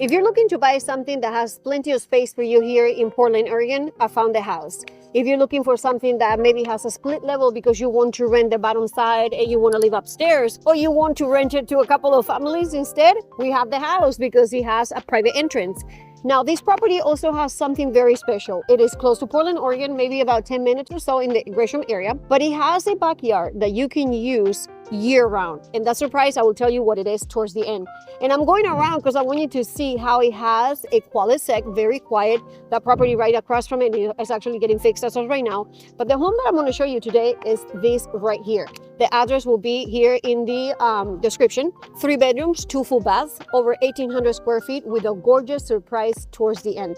If you're looking to buy something that has plenty of space for you here in Portland, Oregon, I found the house. If you're looking for something that maybe has a split level because you want to rent the bottom side and you want to live upstairs, or you want to rent it to a couple of families instead, we have the house because it has a private entrance. Now, this property also has something very special. It is close to Portland, Oregon, maybe about 10 minutes or so in the Gresham area, but it has a backyard that you can use year round. And that surprise, I will tell you what it is towards the end. And I'm going around because I want you to see how it has a quasi-sec, very quiet. That property right across from it is actually getting fixed as of right now. But the home that I'm going to show you today is this right here. The address will be here in the description. 3 bedrooms, 2 full baths, over 1,800 square feet with a gorgeous surprise towards the end.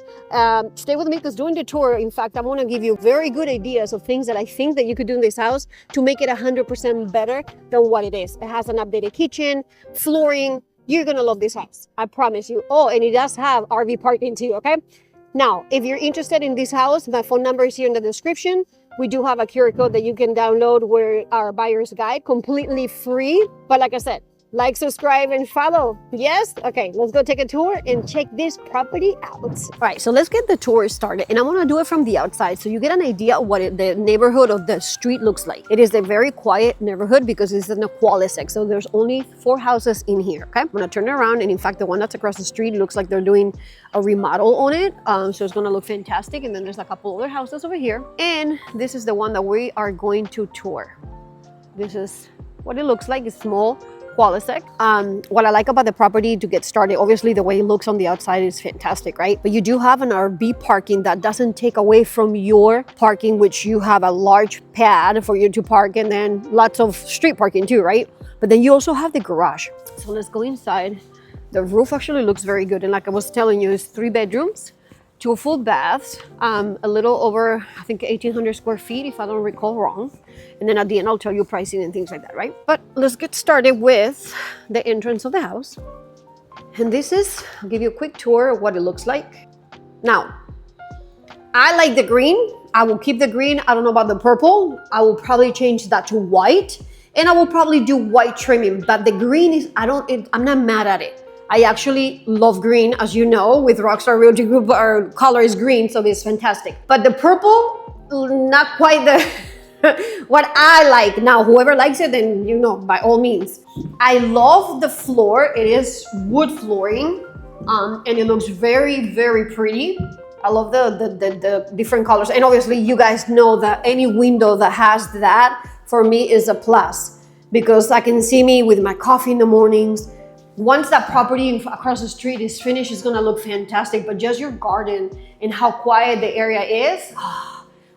Stay with me because during the tour, in fact, I want to give you very good ideas of things that I think that you could do in this house to make it 100% better than what it is. It has an updated kitchen, flooring. You're gonna love this house, I promise you. Oh, and it does have RV parking too, okay? Now, if you're interested in this house, my phone number is here in the description. We do have a QR code that you can download where our buyer's guide, completely free. But like I said, like, subscribe, and follow. Yes? Okay, let's go take a tour and check this property out. All right, so let's get the tour started. And I want to do it from the outside so you get an idea of what the neighborhood of the street looks like. It is a very quiet neighborhood because it's in a quasi-sec. So there's only 4 houses in here, okay? I'm going to turn it around. And in fact, the one that's across the street looks like they're doing a remodel on it. So it's going to look fantastic. And then there's a couple other houses over here. And this is the one that we are going to tour. This is what it looks like. It's small. Quasi-sec. What I like about the property to get started, obviously the way it looks on the outside is fantastic, right? But you do have an RV parking that doesn't take away from your parking, which you have a large pad for you to park and then lots of street parking too, right? But then you also have the garage. So let's go inside. The roof actually looks very good. And like I was telling you, it's 3 bedrooms, 2 full baths, a little over, I think 1,800 square feet, if I don't recall wrong. And then at the end, I'll tell you pricing and things like that, right? But let's get started with the entrance of the house. And this is, I'll give you a quick tour of what it looks like. Now, I like the green. I will keep the green. I don't know about the purple. I will probably change that to white. And I will probably do white trimming. But the green is, I'm not mad at it. I actually love green, as you know, with Rockstar Realty Group, our color is green, so it's fantastic. But the purple, not quite the what I like. Now, whoever likes it, then you know, by all means. I love the floor. It is wood flooring, and it looks very, very pretty. I love the different colors. And obviously, you guys know that any window that has that, for me, is a plus. Because I can see me with my coffee in the mornings. Once that property across the street is finished, it's gonna look fantastic. But just your garden and how quiet the area is,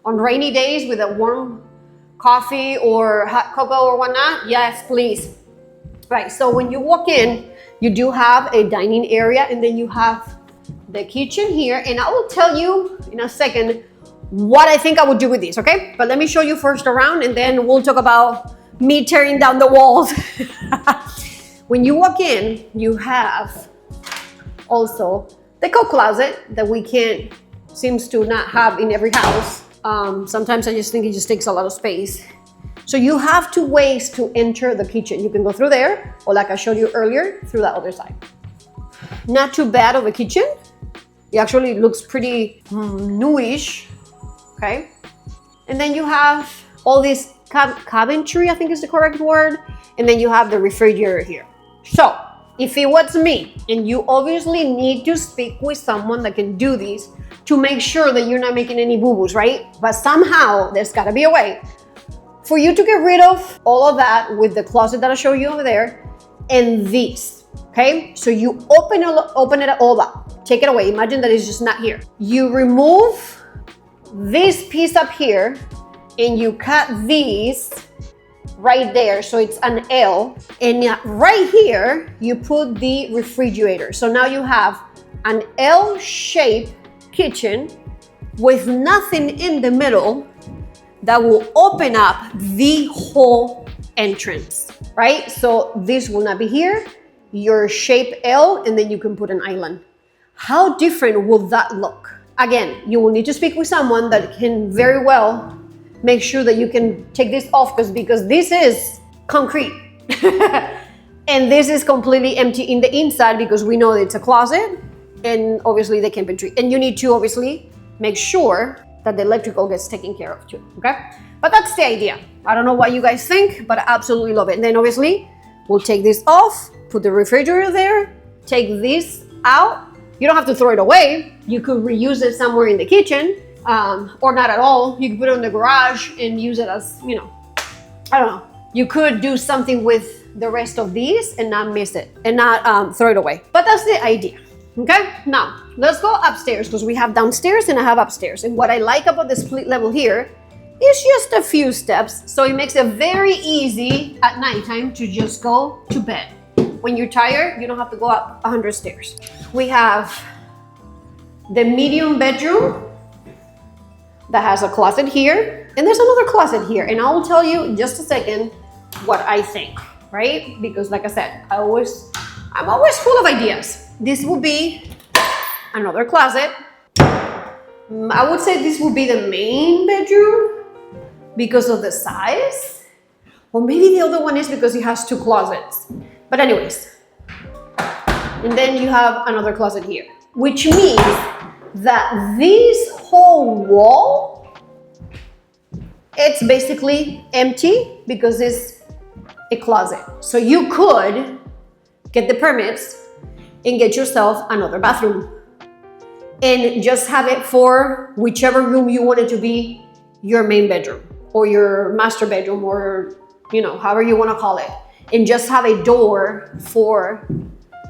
on rainy days with a warm coffee or hot cocoa or whatnot, yes, please. Right, so when you walk in, you do have a dining area and then you have the kitchen here. And I will tell you in a second what I think I would do with these, okay? But let me show you first around and then we'll talk about me tearing down the walls. When you walk in, you have also the coat closet that seems to not have in every house. Sometimes I just think it just takes a lot of space. So you have 2 ways to enter the kitchen. You can go through there, or like I showed you earlier, through that other side. Not too bad of a kitchen. It actually looks pretty newish, okay? And then you have all this cabinetry, I think is the correct word. And then you have the refrigerator here. So if it was me, and you obviously need to speak with someone that can do these to make sure that you're not making any boo-boos, right? But somehow there's gotta be a way for you to get rid of all of that with the closet that I show you over there and these, okay? So you open it all up, take it away. Imagine that it's just not here. You remove this piece up here and you cut these right there, so it's an L, and right here you put the refrigerator. So now you have an L-shaped kitchen with nothing in the middle that will open up the whole entrance, right? So this will not be here, your shape L, and then you can put an island. How different will that look? Again, you will need to speak with someone that can very well make sure that you can take this off because this is concrete. And this is completely empty in the inside because we know it's a closet. and obviously the cabinetry. And you need to obviously make sure that the electrical gets taken care of too, okay? But that's the idea. I don't know what you guys think, but I absolutely love it. And then obviously, we'll take this off, put the refrigerator there, take this out. You don't have to throw it away. You could reuse it somewhere in the kitchen, or not at all. You could put it in the garage and use it as, you know, I don't know. You could do something with the rest of these and not miss it and not throw it away. But that's the idea. Okay, now let's go upstairs because we have downstairs and I have upstairs. And what I like about the split level here is just a few steps. So it makes it very easy at nighttime to just go to bed. When you're tired, you don't have to go up 100 stairs. We have the medium bedroom that has a closet here. And there's another closet here. And I will tell you in just a second what I think, right? Because like I said, I'm always full of ideas. This will be another closet. I would say this will be the main bedroom because of the size. Or maybe the other one is because it has two closets. But anyways. And then you have another closet here, which means that this whole wall, it's basically empty because it's a closet. So you could get the permits and get yourself another bathroom and just have it for whichever room you want it to be your main bedroom or your master bedroom, or you know, however you want to call it, and just have a door for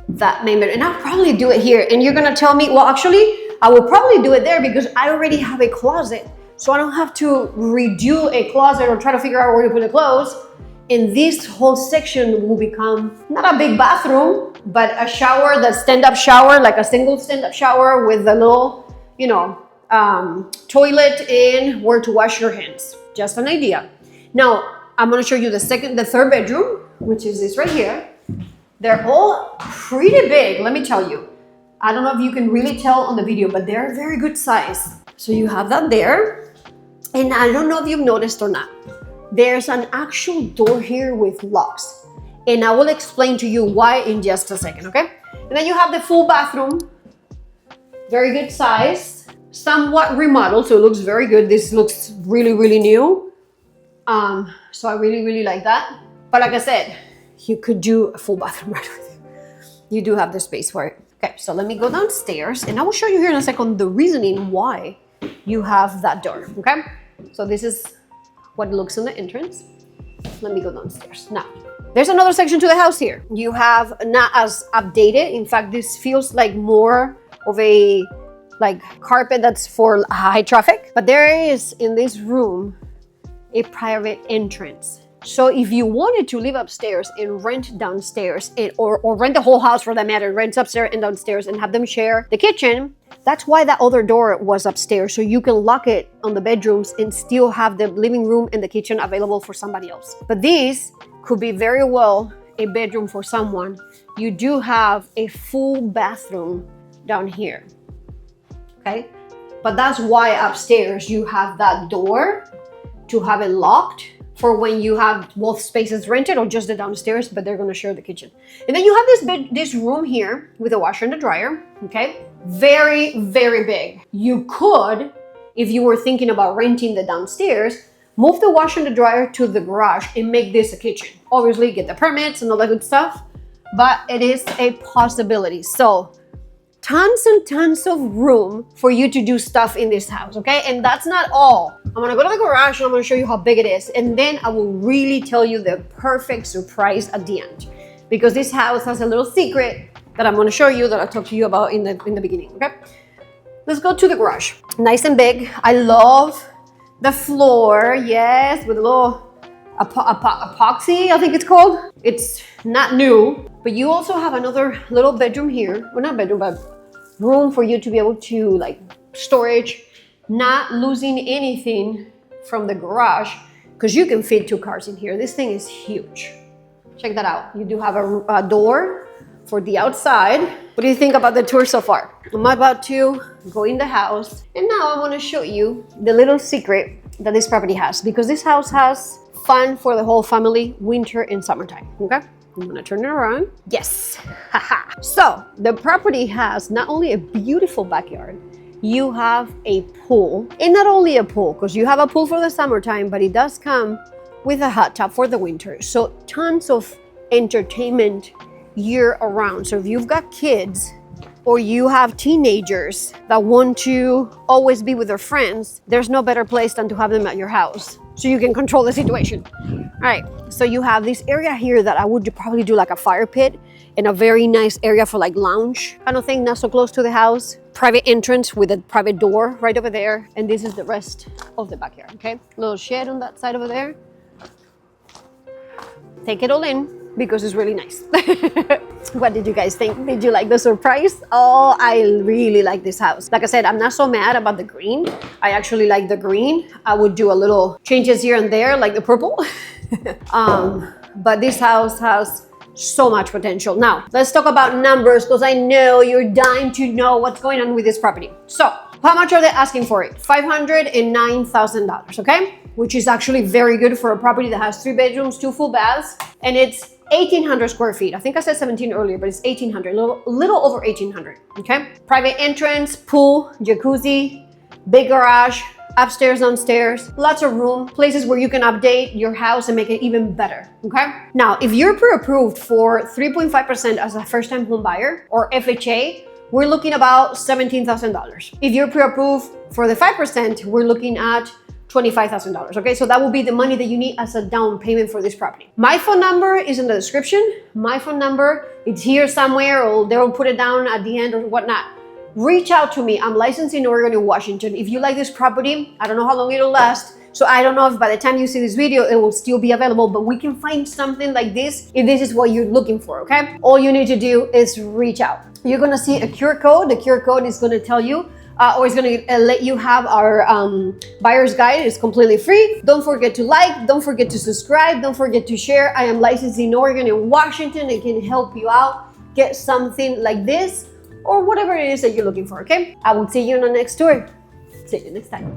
that main bedroom. And I'll probably do it here. And you're gonna tell me, well, actually I will probably do it there because I already have a closet, so I don't have to redo a closet or try to figure out where to put the clothes. And this whole section will become not a big bathroom, but a shower, that stand-up shower, like a single stand-up shower with a little, you know, toilet and where to wash your hands. Just an idea. Now, I'm gonna show you the third bedroom, which is this right here. They're all pretty big, let me tell you. I don't know if you can really tell on the video, but they're very good size. So you have that there. And I don't know if you've noticed or not. There's an actual door here with locks. And I will explain to you why in just a second, okay? And then you have the full bathroom. Very good size. Somewhat remodeled, so it looks very good. This looks really, really new. So I really, really like that. But like I said, you could do a full bathroom right with you. You do have the space for it. Okay, so let me go downstairs and I will show you here in a second the reasoning why you have that door, okay? So this is what it looks in the entrance. Let me go downstairs. Now, there's another section to the house here. You have not as updated. In fact, this feels like more of a like carpet that's for high traffic. But there is in this room a private entrance. So if you wanted to live upstairs and rent downstairs, or rent the whole house for that matter, rent upstairs and downstairs and have them share the kitchen, that's why that other door was upstairs. So you can lock it on the bedrooms and still have the living room and the kitchen available for somebody else. But this could be very well a bedroom for someone. You do have a full bathroom down here, okay? But that's why upstairs you have that door to have it locked for when you have both spaces rented or just the downstairs, but they're gonna share the kitchen. And then you have this room here with a washer and a dryer, okay? Very, very big. You could, if you were thinking about renting the downstairs, move the washer and the dryer to the garage and make this a kitchen. Obviously, get the permits and all that good stuff, but it is a possibility. So, tons and tons of room for you to do stuff in this house, okay? And that's not all. I'm gonna go to the garage and I'm gonna show you how big it is, and then I will really tell you the perfect surprise at the end, because this house has a little secret that I'm gonna show you that I talked to you about in the beginning, okay? Let's go to the garage. Nice and big. I love the floor, yes, with a little epoxy, I think it's called. It's not new, but you also have another little bedroom here. Well, not bedroom, but room for you to be able to like storage, not losing anything from the garage, because you can fit 2 cars in here. This thing is huge. Check that out. You do have a door for the outside. What do you think about the tour so far? I'm about to go in the house, and now I want to show you the little secret that this property has, because this house has fun for the whole family, winter and summertime, okay? I'm gonna turn it around. Yes. Haha. So the property has not only a beautiful backyard, you have a pool. And not only a pool, because you have a pool for the summertime, but it does come with a hot tub for the winter. So tons of entertainment year around. So if you've got kids or you have teenagers that want to always be with their friends, there's no better place than to have them at your house so you can control the situation. All right, so you have this area here that I would probably do like a fire pit and a very nice area for like lounge kind of thing, not so close to the house. Private entrance with a private door right over there. And this is the rest of the backyard, okay? Little shed on that side over there. Take it all in because it's really nice. What did you guys think? Did you like the surprise? Oh, I really like this house. Like I said, I'm not so mad about the green. I actually like the green. I would do a little changes here and there, like the purple. But this house has so much potential. Now, let's talk about numbers because I know you're dying to know what's going on with this property. So, how much are they asking for it? $509,000, okay? Which is actually very good for a property that has 3 bedrooms, 2 full baths, and it's 1,800 square feet. I think I said 17 earlier, but it's 1,800, little over 1,800, okay? Private entrance, pool, jacuzzi, big garage, upstairs, downstairs, lots of room, places where you can update your house and make it even better, okay? Now, if you're pre-approved for 3.5% as a first-time home buyer or FHA, we're looking about $17,000. If you're pre-approved for the 5%, we're looking at $25,000, okay? So that will be the money that you need as a down payment for this property. My phone number is in the description. My phone number, it's here somewhere, or they'll put it down at the end or whatnot. Reach out to me. I'm licensed in Oregon and Washington. If you like this property, I don't know how long it'll last. So I don't know if by the time you see this video, it will still be available, but we can find something like this if this is what you're looking for, okay? All you need to do is reach out. You're gonna see a QR code. The QR code is gonna tell you, or it's gonna let you have our buyer's guide. It's completely free. Don't forget to like, don't forget to subscribe, don't forget to share. I am licensed in Oregon and Washington and can help you out get something like this or whatever it is that you're looking for, okay? I will see you on the next tour. See you next time.